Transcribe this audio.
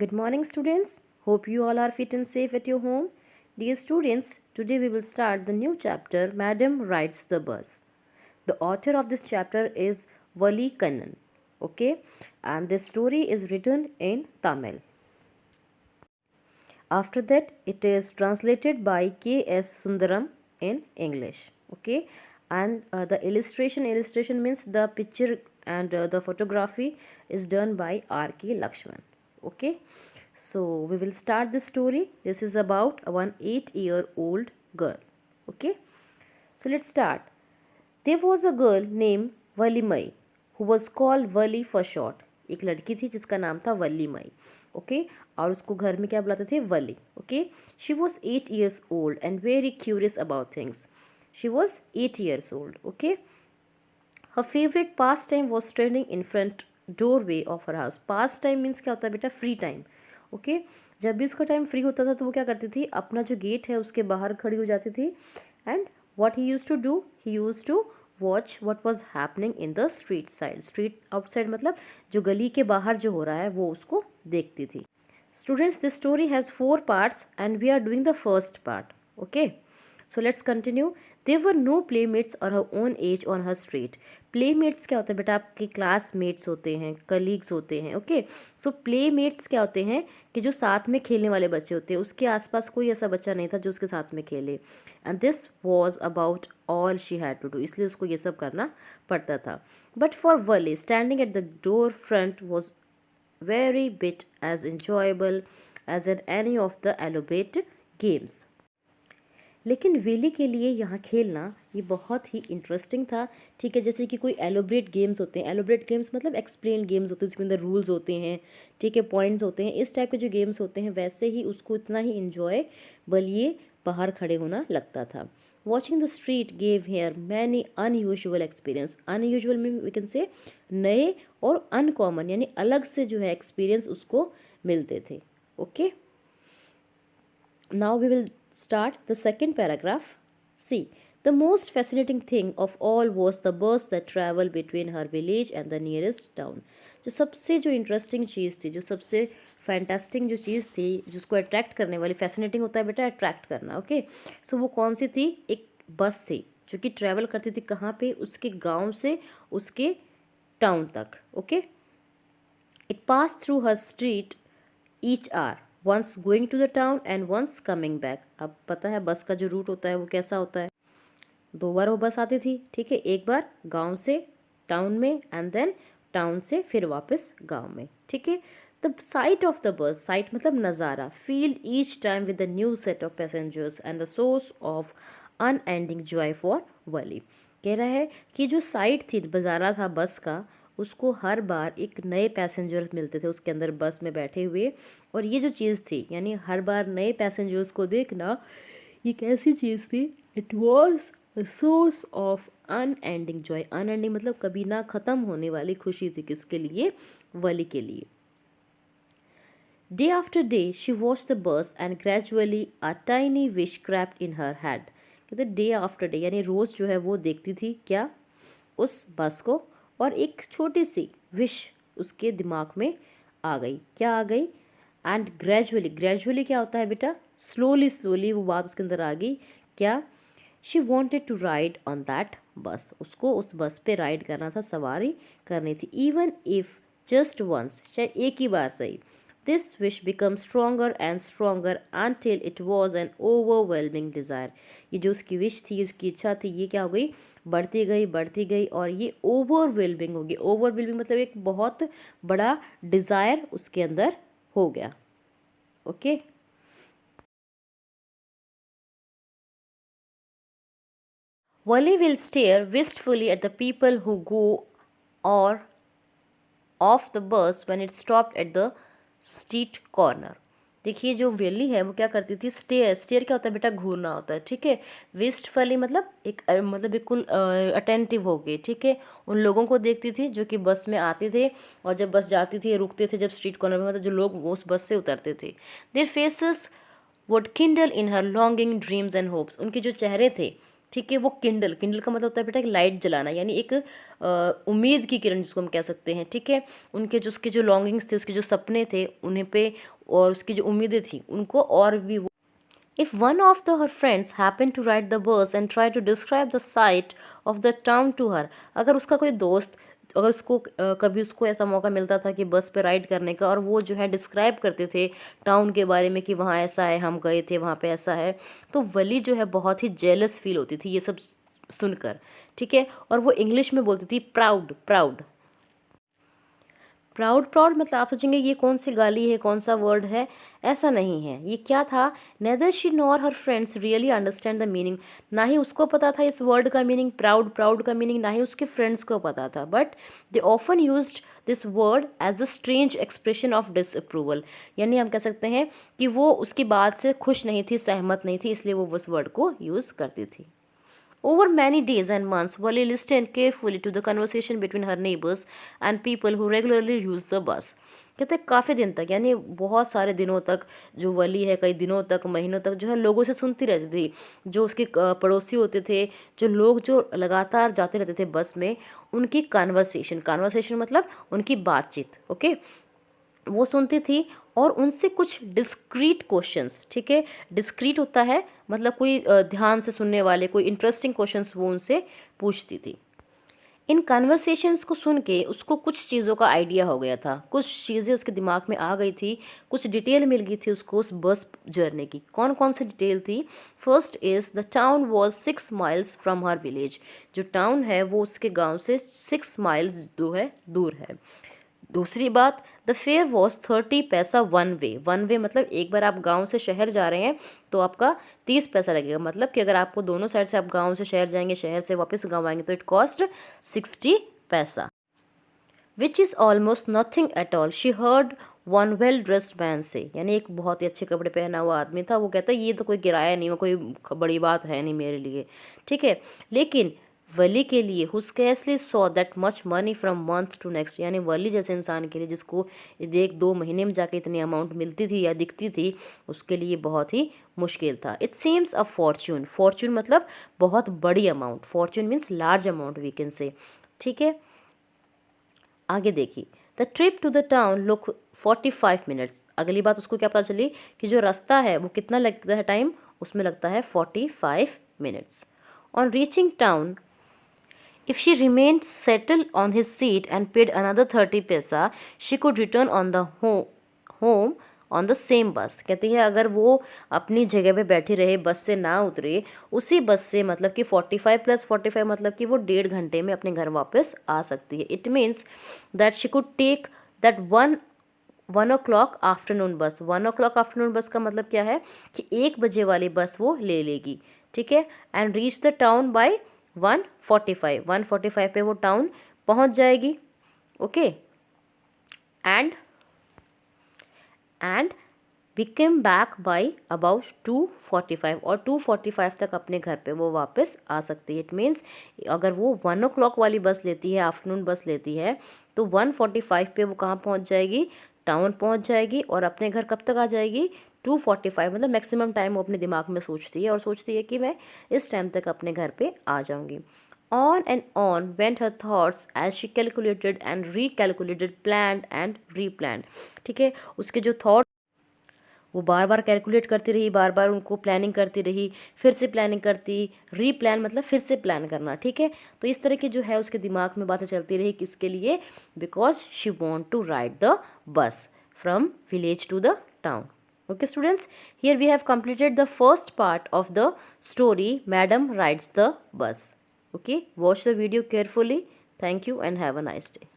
Good morning, students. Hope you all are fit and safe at your home. Dear students, today we will start the new chapter Madam Rides the Bus. The author of this chapter is Wali Kannan. Okay, and this story is written in Tamil. After that, it is translated by K.S. Sundaram in English. Okay, and the illustration means the picture and the photography is done by R.K. Lakshman. Okay, so we will start the story. This is about one 8-year-old girl. Okay, so let's start. There was a girl named Valimai who was called Vali for short. एक लड़की थी जिसका नाम था वलीमई. Okay, और उसको घर में क्या बुलाते थे? Valli. Okay, she was 8 years old and very curious about things. She was 8 years old. Okay, her favorite pastime was standing in front doorway of her house. Pastime means क्या होता है बेटा? Free time. ओके, जब भी उसका time free होता था तो वो क्या करती थी? अपना जो गेट है उसके बाहर खड़ी हो जाती थी. And what he used to do, he used to watch what was happening in the street side. Street outside मतलब जो गली के बाहर जो हो रहा है वो उसको देखती थी. Students, this story has 4 parts and we are doing the first part. Okay, so let's continue. There were no playmates or her own age on her street. Playmates क्या होता है बेटा? आपके क्लासमेट्स होते हैं, कलीग्स होते हैं. ओके, सो playmates क्या होते हैं कि जो साथ में खेलने वाले बच्चे होते हैं. उसके आसपास कोई ऐसा बच्चा नहीं था जो उसके साथ में खेले. And this was about all she had to do. इसलिए उसको ये सब करना पड़ता था. But for Valli standing at the door front was very bit as enjoyable as in any of the elaborate games. लेकिन वेली के लिए यहाँ खेलना ये बहुत ही इंटरेस्टिंग था. ठीक है, जैसे कि कोई एलोब्रेट गेम्स होते हैं. एलोब्रेट गेम्स मतलब एक्सप्लेन गेम्स होते हैं जिसके अंदर रूल्स होते हैं. ठीक है, पॉइंट्स होते हैं. इस टाइप के जो गेम्स होते हैं वैसे ही उसको इतना ही इन्जॉयबल ये बाहर खड़े होना लगता था. Watching the street gave her many unusual experience. Unusual में वी कैन से नए और अनकॉमन यानी अलग से जो है एक्सपीरियंस उसको मिलते थे. Okay, now we will start the second paragraph. See, the most fascinating thing of all was the bus that traveled between her village and the nearest town. जो सबसे जो इंटरेस्टिंग चीज़ थी, जो सबसे फैंटास्टिक जो चीज़ थी, जिसको अट्रैक्ट करने वाली, फैसिनेटिंग होता है बेटा अट्रैक्ट करना. ओके, सो वो कौन सी थी? एक बस थी जो कि ट्रैवल करती थी कहाँ पे? उसके गांव से उसके टाउन तक. Okay, it pass through her street each hour, once going to the town and once coming back. अब पता है बस का जो रूट होता है वो कैसा होता है? 2 बार वो बस आती थी. ठीक है, एक बार गांव से टाउन में एंड देन टाउन से फिर वापस गांव में. ठीक है, the sight of the bus, sight मतलब नज़ारा, filled each time with the new set of passengers and the source of unending joy for Valli. कह रहा है कि जो साइट थी, बाजारा था बस का, उसको हर बार एक नए पैसेंजर्स मिलते थे उसके अंदर बस में बैठे हुए. और ये जो चीज़ थी यानी हर बार नए पैसेंजर्स को देखना, ये कैसी चीज़ थी? It was a source of unending Joy. Unending मतलब कभी ना ख़त्म होने वाली खुशी थी. किसके लिए? वली के लिए. Day after day she watch the bus and gradually a tiny wish crept in her head. कहते डे आफ्टर डे यानी रोज़ जो है वो देखती थी क्या? उस बस को, और एक छोटी सी विश उसके दिमाग में आ गई. क्या आ गई? एंड ग्रेजुअली, ग्रेजुअली क्या होता है बेटा? स्लोली स्लोली वो बात उसके अंदर आ गई. क्या? She wanted to ride on that bus. उसको उस बस पे राइड करना था, सवारी करनी थी. इवन इफ जस्ट वंस, चाहे एक ही बार सही. This wish become stronger and stronger until it was an overwhelming desire. ये जो उसकी विश थी, उसकी इच्छा थी, ये क्या हो गई? बढ़ती गई और ये ओवरवेलमिंग हो गई. ओवरवेलमिंग मतलब एक बहुत बड़ा डिज़ायर उसके अंदर हो गया. Okay, Wally will stare wistfully at the people who go or off the bus when it stopped at the street corner. देखिए जो वेली है वो क्या करती थी? स्टेयर. स्टेयर क्या होता है बेटा? घूरना होता है. ठीक है, विस्टफुली मतलब एक मतलब बिल्कुल अटेंटिव हो गई. ठीक है, उन लोगों को देखती थी जो कि बस में आते थे और जब बस जाती थी रुकते थे जब स्ट्रीट कॉर्नर में, मतलब जो लोग वो उस बस से उतरते थे. Their faces would Kindle in her longing dreams and hopes. उनके जो चेहरे थे ठीक है। वो किंडल, किंडल का मतलब होता है बेटा एक लाइट जलाना, यानी एक उम्मीद की किरण जिसको हम कह सकते हैं। ठीक है, उनके जो उसके जो लॉन्गिंग्स थे, उसके जो सपने थे उन्हें पे, और उसकी जो उम्मीदें थी उनको और भी वो If one of her friends happened to ride the bus and try to describe the sight of the town to her, अगर उसका कोई दोस्त, अगर उसको कभी उसको ऐसा मौका मिलता था कि बस पे राइड करने का, और वो जो है डिस्क्राइब करते थे टाउन के बारे में कि वहाँ ऐसा है, हम गए थे वहाँ पे ऐसा है, तो वली जो है बहुत ही जेलस फील होती थी ये सब सुनकर। ठीक है, और वो इंग्लिश में बोलती थी प्राउड प्राउड। प्राउड प्राउड मतलब आप सोचेंगे ये कौन सी गाली है, कौन सा वर्ड है, ऐसा नहीं है। ये क्या था, neither she nor her friends really understand the meaning, ना ही उसको पता था इस वर्ड का मीनिंग, प्राउड प्राउड का मीनिंग, ना ही उसके फ्रेंड्स को पता था, but they often used this word as a strange expression of disapproval, यानी हम कह सकते हैं कि वो उसकी बात से खुश नहीं थी, सहमत नहीं थी, इसलिए वो उस वर्ड को यूज़ करती थी। Over many days and months, Wally listened carefully to the conversation between her neighbors and people who regularly use the bus. कहते हैं काफ़ी दिन तक, यानी बहुत सारे दिनों तक जो वली है, कई दिनों तक, महीनों तक जो है लोगों से सुनती रहती थी, जो उसके पड़ोसी होते थे, जो लोग जो लगातार जाते रहते थे बस में, उनकी कन्वर्सेशन, कन्वर्सेशन मतलब उनकी बातचीत। ओके, वो सुनती थी और उनसे कुछ डिस्क्रीट क्वेश्चंस, ठीक है, डिस्क्रीट होता है मतलब कोई ध्यान से सुनने वाले, कोई इंटरेस्टिंग क्वेश्चंस वो उनसे पूछती थी। इन कन्वर्सेशंस को सुन के उसको कुछ चीज़ों का आइडिया हो गया था, कुछ चीज़ें उसके दिमाग में आ गई थी, कुछ डिटेल मिल गई थी उसको उस बस जर्नी की। कौन कौन सी डिटेल थी? First is the town was 6 miles from her village, जो टाउन है वो उसके गांव से 6 माइल्स जो है दूर है। दूसरी बात, द फेयर वॉज 30 पैसा वन वे, वन वे मतलब एक बार आप गांव से शहर जा रहे हैं तो आपका 30 पैसा लगेगा, मतलब कि अगर आपको दोनों साइड से आप गांव से शहर जाएंगे, शहर से वापस गांव आएंगे तो इट कॉस्ट 60 पैसा, which is almost nothing at all. She heard one well dressed man से, यानी एक बहुत ही अच्छे कपड़े पहना हुआ आदमी था, वो कहता है ये तो कोई किराया नहीं, वो कोई बड़ी बात है नहीं मेरे लिए। ठीक है, लेकिन वली के लिए who scarcely saw that much money from month to next, यानी वली जैसे इंसान के लिए जिसको 1-2 महीने में जाके इतनी अमाउंट मिलती थी या दिखती थी, उसके लिए बहुत ही मुश्किल था। It seems a fortune, fortune मतलब बहुत बड़ी amount, fortune means large amount we can say. ठीक है, आगे देखिए, the trip to the town look 45 minutes. अगली बात उसको क्या पता चली कि जो रास्ता है वो कितना लगता है टाइम, उसमें लगता है 45 minutes. On reaching town, if she remained settled on his seat and paid another 30 पैसा, she could return on the home on the same bus। कहती है अगर वो अपनी जगह पे बैठी रहे, बस से ना उतरे, उसी बस से मतलब कि 45 + 45 मतलब कि वो 1.5 घंटे में अपने घर वापस आ सकती है। It means that she could take that 1 o'clock afternoon bus. 1 o'clock afternoon बस का मतलब क्या है कि 1 बजे वाली बस वो ले लेगी। ठीक है, and reach the town by 1:45 पे वो टाउन पहुंच जाएगी। Okay, and we came back by about 2:45, और 2:45 तक अपने घर पे वो वापस आ सकती है। इट मीन्स अगर वो 1 o'clock वाली बस लेती है, आफ्टरनून बस लेती है, तो 1:45 पे वो कहाँ पहुंच जाएगी, टाउन पहुंच जाएगी, और अपने घर कब तक आ जाएगी, 2:45, मतलब मैक्सिमम टाइम वो अपने दिमाग में सोचती है, और सोचती है कि मैं इस टाइम तक अपने घर पे आ जाऊंगी। On and on went her thoughts as she calculated and recalculated, planned and replanned। ठीक है, उसके जो थॉट वो बार बार कैलकुलेट करती रही, बार बार उनको प्लानिंग करती रही, फिर से प्लानिंग करती, रीप्लान मतलब फिर से प्लान करना। ठीक है, तो इस तरह की जो है उसके दिमाग में बातें चलती रही, किसके लिए, because she want to ride the bus from village to the town. Okay students, here we have completed the first part of the story Madam Rides the Bus. Okay, watch the video carefully. Thank you and have a nice day.